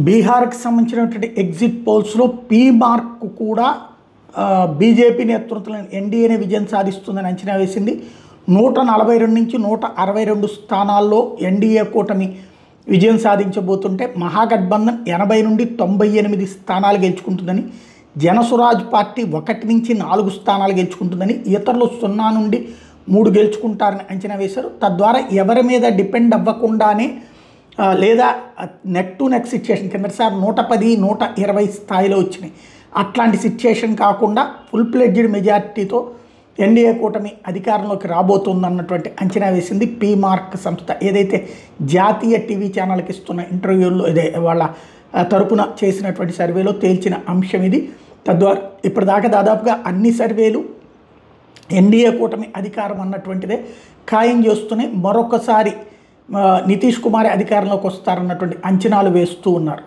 బీహార్కి సంబంధించినటువంటి exit పోల్స్లో P mark కూడా BJP నేతృత్వంలో ఎన్డీఏనే విజయం సాధిస్తుందని అంచనా వేసింది. 142 నుంచి 162 స్థానాల్లో ఎన్డీఏ కూటమి విజయం సాధించబోతుంటే మహాగఠబంధన్ 80 నుండి 98 స్థానాలు గెలుచుకుంటుందని, జనసురాజ్ పార్టీ 1 నుంచి 4 స్థానాలు గెలుచుకుంటుందని, ఇతరులు 0 నుండి 3 గెలుచుకుంటారని అంచనా వేశారు. తద్వారా ఎవరి మీద డిపెండ్ అవ్వకుండానే లేదా నెక్ టు నెక్ సిచ్యుయేషన్ కిందసారి 110, 120 స్థాయిలో వచ్చినాయి. అట్లాంటి సిచ్యుయేషన్ కాకుండా ఫుల్ ప్లెడ్జ్డ్ మెజారిటీతో ఎన్డీఏ కూటమి అధికారంలోకి రాబోతుందన్నటువంటి అంచనా వేసింది పీ మార్క్ సంస్థ. ఏదైతే జాతీయ టీవీ ఛానల్కి ఇస్తున్న ఇంటర్వ్యూల్లో ఇదే వాళ్ళ తరపున చేసినటువంటి సర్వేలో తేల్చిన అంశం ఇది. తద్వారా ఇప్పటిదాకా దాదాపుగా అన్ని సర్వేలు ఎన్డీఏ కూటమి అధికారం అన్నటువంటిదే ఖాయం చేస్తూనే మరొకసారి నితీష్ కుమార్ అధికారంలోకి వస్తారన్నటువంటి అంచనాలు వేస్తూ ఉన్నారు.